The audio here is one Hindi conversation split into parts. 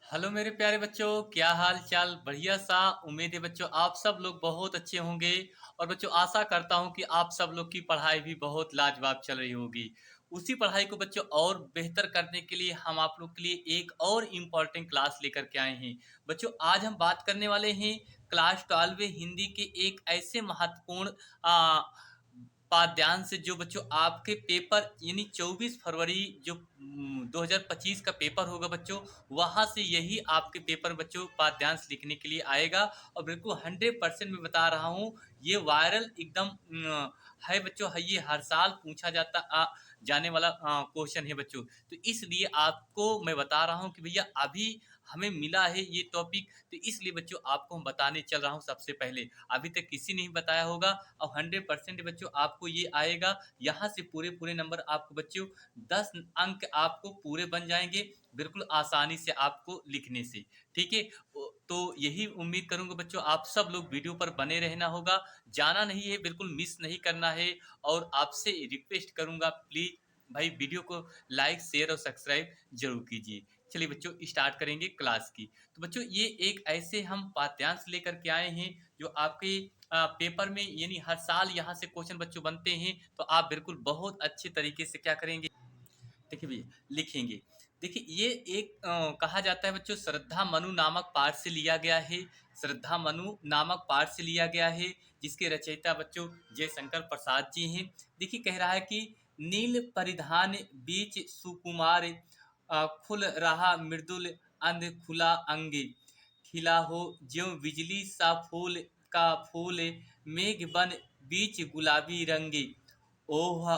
हेलो मेरे प्यारे बच्चों, क्या हाल चाल। बढ़िया सा। उम्मीद है बच्चों आप सब लोग बहुत अच्छे होंगे। और बच्चों आशा करता हूं कि आप सब लोग की पढ़ाई भी बहुत लाजवाब चल रही होगी। उसी पढ़ाई को बच्चों और बेहतर करने के लिए हम आप लोग के लिए एक और इम्पोर्टेंट क्लास लेकर के आए हैं। बच्चों आज हम बात करने वाले हैं क्लास 12 हिंदी के एक ऐसे महत्वपूर्ण पाठ्यांश से जो बच्चों आपके पेपर यानी 24 फरवरी जो 2025 का पेपर होगा बच्चों, वहां से यही आपके पेपर बच्चों पाठ्यांश लिखने के लिए आएगा। और बिल्कुल 100% मैं बता रहा हूँ, ये वायरल एकदम है बच्चों, है। ये हर साल पूछा जाने वाला क्वेश्चन है बच्चों। तो इसलिए आपको मैं बता रहा हूँ कि भैया अभी हमें मिला है ये टॉपिक, तो इसलिए बच्चों आपको हम बताने चल रहा हूँ सबसे पहले। अभी तक किसी ने नहीं बताया होगा। और 100% बच्चों आपको ये आएगा। यहाँ से पूरे पूरे नंबर आपको बच्चों 10 अंक आपको पूरे बन जाएंगे, बिल्कुल आसानी से आपको लिखने से। ठीक है। तो यही उम्मीद करूंगा बच्चों आप सब लोग वीडियो पर बने रहना होगा, जाना नहीं है, बिल्कुल मिस नहीं करना है। और आपसे रिक्वेस्ट करूंगा प्लीज भाई वीडियो को लाइक शेयर और सब्सक्राइब जरूर कीजिए। चलिए बच्चों स्टार्ट करेंगे क्लास की। तो बच्चों ये एक ऐसे हम पाठ्यांश लेकर के आए हैं जो आपके पेपर में यानी हर साल यहाँ से क्वेश्चन बच्चों बनते हैं। तो आप बिल्कुल बहुत अच्छे तरीके से क्या करेंगे, देखिए भैया लिखेंगे। देखिए ये एक कहा जाता है बच्चों श्रद्धा मनु नामक पाठ से लिया गया है। श्रद्धा मनु नामक पाठ से लिया गया है, जिसके रचयिता बच्चों जयशंकर प्रसाद जी हैं। देखिए कह रहा है कि नील परिधान बीच सुकुमार खुल रहा मृदुल अंध खुला अंगे, खिला हो ज्यों बिजली सा फूल का फूल, मेघ बन बीच गुलाबी रंगे। ओह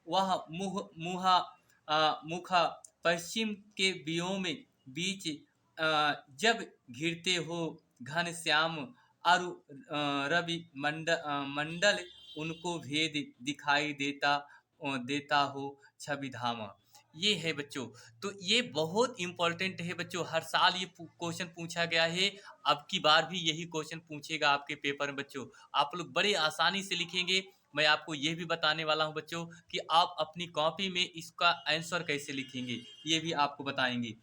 वह मुह मुहा मुखा पश्चिम के व्योम बीच जब घिरते हो घन श्याम अरु रवि मंडल, उनको भेद दिखाई देता हो छवि धामा। ये है बच्चों। तो ये बहुत इंपॉर्टेंट है बच्चों, हर साल ये क्वेश्चन पूछा गया है। अब की बार भी यही क्वेश्चन पूछेगा आपके पेपर में बच्चों। आप लोग बड़े आसानी से लिखेंगे। मैं आपको ये भी बताने वाला हूं बच्चों कि आप अपनी कॉपी में इसका आंसर कैसे लिखेंगे, ये भी आपको बताएंगे।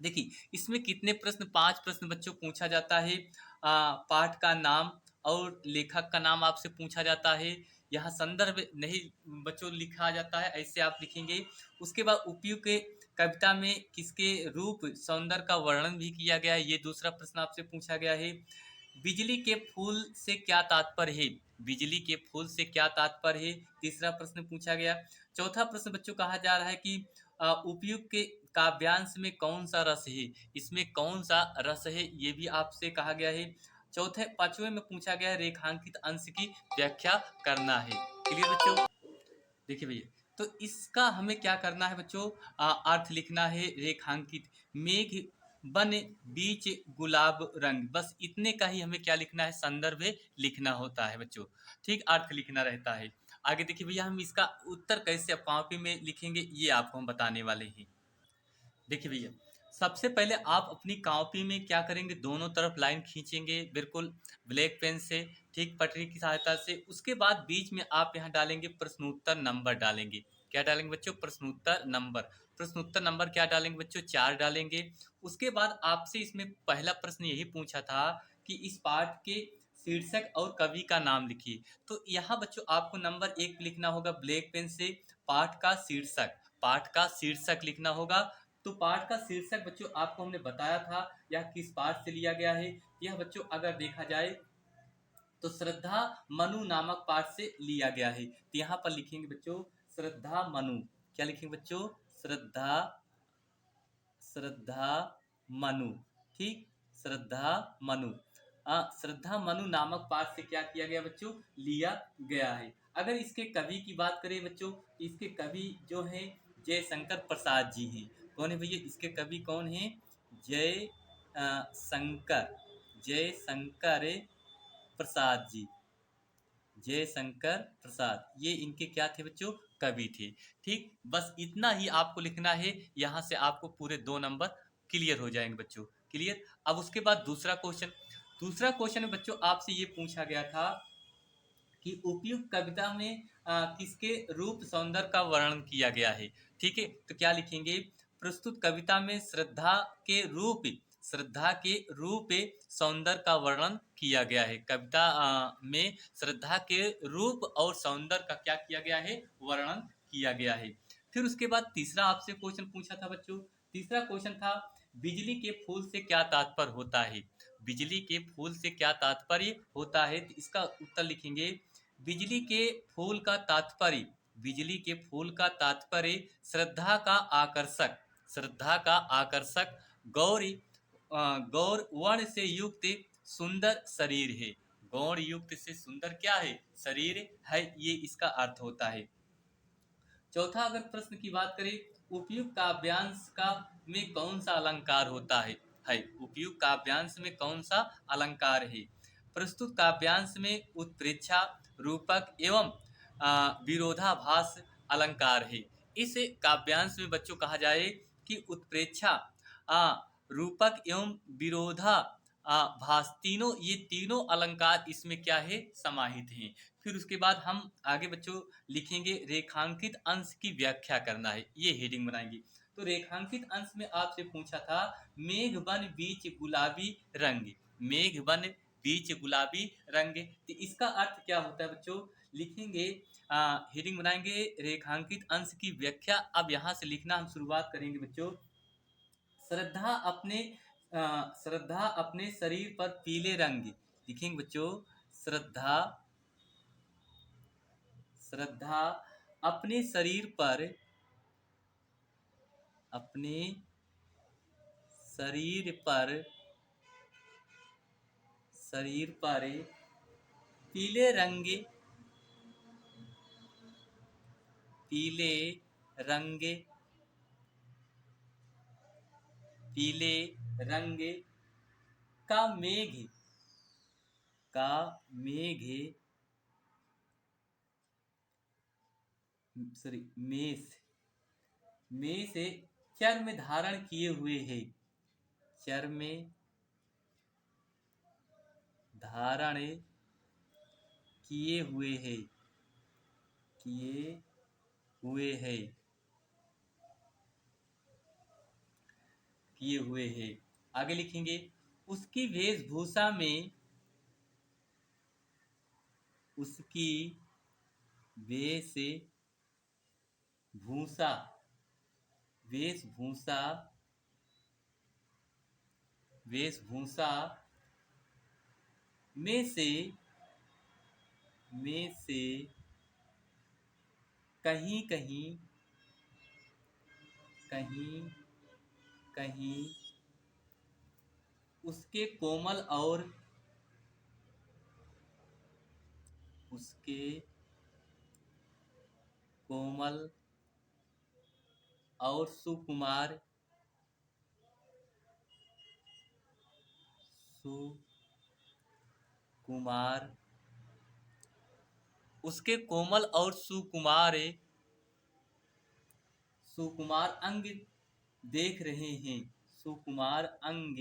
देखिए इसमें कितने प्रश्न, 5 प्रश्न बच्चों पूछा जाता है। पाठ का नाम और लेखक का नाम आपसे पूछा जाता है। यहाँ संदर्भ नहीं बच्चों लिखा जाता है, ऐसे आप लिखेंगे। उसके बाद उपयुक्त कविता में किसके रूप सौंदर्य का वर्णन भी किया गया है, ये दूसरा प्रश्न आपसे पूछा गया है। बिजली के फूल से क्या तात्पर्य है, बिजली के फूल से क्या तात्पर्य है, तीसरा प्रश्न पूछा गया। चौथा प्रश्न बच्चों कहा जा रहा है कि उपयुक्त के काव्यांश में कौन सा रस है, इसमें कौन सा रस है, ये भी आपसे कहा गया है। चौथे पांचवें में पूछा गया है रेखांकित अंश की व्याख्या करना है। क्लियर बच्चों। देखिए भैया, तो इसका हमें क्या करना है बच्चों, अर्थ लिखना है रेखांकित। मेघ बन बीच गुलाब रंग, बस इतने का ही हमें क्या लिखना है, संदर्भ लिखना होता है बच्चों। ठीक, अर्थ लिखना रहता है। आगे देखिए भैया हम इसका उत्तर कैसे कॉपी में लिखेंगे, ये आपको हम बताने वाले हैं। देखिए भैया, सबसे पहले आप अपनी कॉपी में क्या करेंगे, दोनों तरफ लाइन खींचेंगे बिल्कुल ब्लैक पेन से, ठीक, पटरी की सहायता से। उसके बाद बीच में आप यहाँ डालेंगे प्रश्नोत्तर नंबर डालेंगे। क्या डालेंगे बच्चों, प्रश्नोत्तर नंबर। प्रश्नोत्तर नंबर क्या डालेंगे बच्चों, 4 डालेंगे। उसके बाद आपसे इसमें पहला प्रश्न यही पूछा था कि इस पाठ के शीर्षक और कवि का नाम लिखिए। तो यहाँ बच्चों आपको नंबर 1 लिखना होगा ब्लैक पेन से, पाठ का शीर्षक, पाठ का शीर्षक लिखना होगा। तो पाठ का शीर्षक बच्चों आपको हमने बताया था यह किस पाठ से लिया गया है। यह बच्चों अगर देखा जाए तो श्रद्धा मनु नामक पाठ से लिया गया है। तो यहाँ पर लिखेंगे बच्चों श्रद्धा मनु। क्या लिखेंगे बच्चों, श्रद्धा, श्रद्धा मनु। ठीक, श्रद्धा मनु। श्रद्धा मनु नामक पाठ से क्या किया गया बच्चों, लिया गया है। अगर इसके कवि की बात करें बच्चों, इसके कवि जो हैं जयशंकर प्रसाद जी हैं। कौन है भैया, इसके कवि कौन हैं, जय शंकर, जय शंकर प्रसाद जी, जयशंकर प्रसाद, ये इनके क्या थे बच्चों, कवि थे। ठीक, बस इतना ही आपको लिखना है। यहाँ से आपको पूरे 2 नंबर क्लियर हो जाएंगे बच्चों। क्लियर। अब उसके बाद दूसरा क्वेश्चन, दूसरा क्वेश्चन में बच्चों आपसे ये पूछा गया था कि उपयुक्त कविता में किसके रूप सौंदर्य का वर्णन किया गया है। ठीक है, तो क्या लिखेंगे, प्रस्तुत कविता में श्रद्धा के रूप सौंदर्य का वर्णन किया गया है। कविता में श्रद्धा के रूप और सौंदर्य का क्या किया गया है, वर्णन किया गया है। फिर उसके बाद तीसरा आपसे क्वेश्चन पूछा था बच्चों, तीसरा क्वेश्चन था बिजली के फूल से क्या तात्पर्य होता है। बिजली के फूल से क्या तात्पर्य होता है, तो इसका उत्तर लिखेंगे बिजली के फूल का तात्पर्य, बिजली के फूल का तात्पर्य श्रद्धा का आकर्षक, श्रद्धा का आकर्षक गौरी गौर वर्ण से युक्त सुंदर शरीर है। गौर युक्त से सुंदर क्या है, शरीर है, ये इसका अर्थ होता है। चौथा अगर प्रश्न की बात करें, उपयुक्त काव्यांश का में कौन सा अलंकार होता है उपयुक्त काव्यांश में कौन सा अलंकार है। प्रस्तुत काव्यांश में उत्प्रेक्षा, रूपक एवं विरोधाभास अलंकार है। इस काव्यांश में बच्चों कहा जाए कि उत्प्रेक्षा, रूपक एवं विरोधा भास, तीनों, ये तीनों अलंकार इसमें क्या है, समाहित हैं। फिर उसके बाद हम आगे बच्चों लिखेंगे रेखांकित अंश की व्याख्या करना है, ये हेडिंग बनाएंगे। तो रेखांकित अंश में आपसे पूछा था मेघ बन बीच गुलाबी रंग, मेघ बन बीच गुलाबी रंग, तो इसका अर्थ क्या होता है बच्चों, लिखेंगे हेडिंग बनाएंगे रेखांकित अंश की व्याख्या। अब यहाँ से लिखना हम शुरुआत करेंगे बच्चों। श्रद्धा अपने श्रद्धा अपने शरीर पर पीले रंग, लिखेंगे बच्चों श्रद्धा, श्रद्धा अपने शरीर पर, अपने शरीर पर, शरीर पर पीले रंग, पीले रंग, पीले रंग का मेघ, का मेघ, सॉरी मेष, मेष चर्म धारण किए हुए है, चर्म धारण किए हुए है, किए हुए है, किए हुए है। आगे लिखेंगे उसकी वेशभूषा में, उसकी वेशभूषा, वेशभूषा, वेशभूषा में से, में से कहीं कहीं, कहीं कहीं उसके कोमल और, उसके कोमल और सुकुमार, सुकुमार, उसके कोमल और सुकुमार, सुकुमार अंग देख रहे हैं, सुकुमार अंग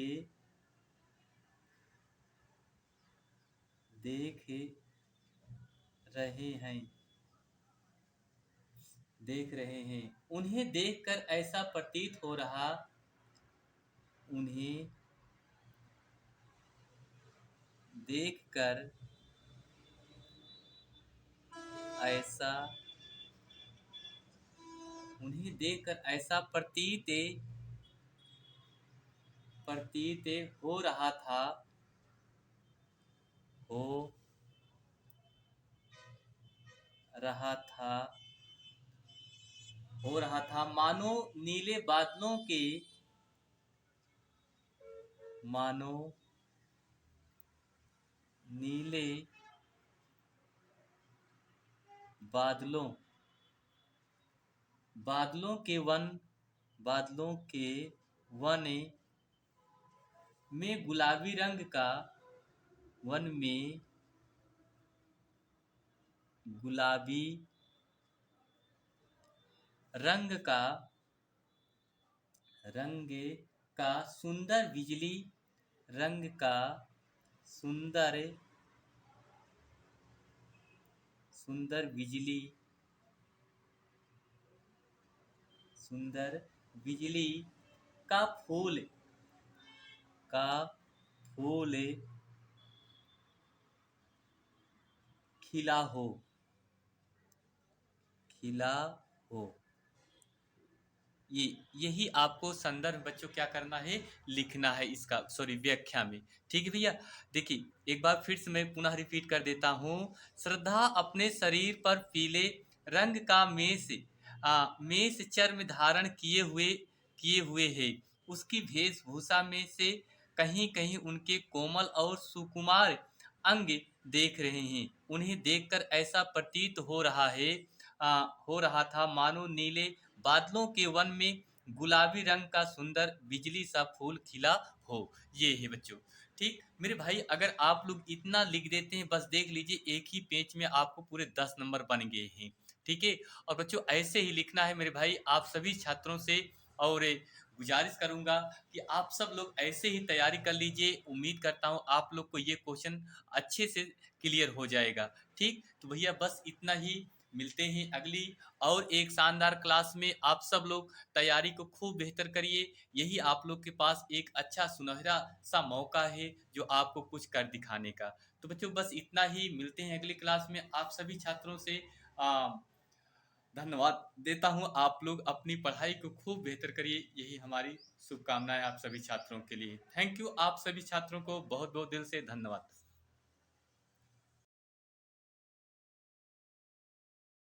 देख रहे हैं, देख रहे हैं। उन्हें देखकर ऐसा प्रतीत हो रहा, उन्हें देखकर ऐसा, उन्हें देखकर ऐसा प्रतीत, प्रतीत हो रहा था, हो रहा था, हो रहा था मानो नीले बादलों के, मानो नीले बादलों, बादलों के वन, बादलों के वन में गुलाबी रंग का, वन में गुलाबी रंग का, रंग का सुंदर बिजली, रंग का सुंदर, सुंदर बिजली, सुंदर बिजली का फूल का फूल खिला हो, खिला हो। ये यही आपको संदर्भ बच्चों क्या करना है, लिखना है इसका, सॉरी, व्याख्या में। ठीक है भैया। देखिए एक बार फिर से मैं पुनः रिपीट कर देता हूँ। श्रद्धा अपने शरीर पर पीले रंग का मेष चर्म धारण किए हुए है। उसकी वेशभूषा में से कहीं कहीं उनके कोमल और सुकुमार अंग देख रहे हैं। उन्हें देखकर ऐसा प्रतीत हो रहा था मानो नीले बादलों के वन में गुलाबी रंग का सुंदर बिजली सा फूल खिला हो। ये है बच्चों। ठीक मेरे भाई, अगर आप लोग इतना लिख देते हैं, बस देख लीजिए एक ही पेज में आपको पूरे 10 नंबर बन गए हैं। ठीक है। और बच्चों ऐसे ही लिखना है मेरे भाई, आप सभी छात्रों से। और गुजारिश करूंगा कि आप सब लोग ऐसे ही तैयारी कर लीजिए। उम्मीद करता हूँ आप लोग को ये क्वेश्चन अच्छे से क्लियर हो जाएगा। ठीक, तो भैया बस इतना ही। मिलते हैं अगली और एक शानदार क्लास में। आप सब लोग तैयारी को खूब बेहतर करिए। यही आप लोग के पास एक अच्छा सुनहरा सा मौका है जो आपको कुछ कर दिखाने का। तो बच्चों बस इतना ही। मिलते हैं अगली क्लास में। आप सभी छात्रों से धन्यवाद देता हूं। आप लोग अपनी पढ़ाई को खूब बेहतर करिए, यही हमारी शुभकामनाएं आप सभी छात्रों के लिए। Thank you. आप सभी छात्रों को बहुत बहुत दिल से धन्यवाद।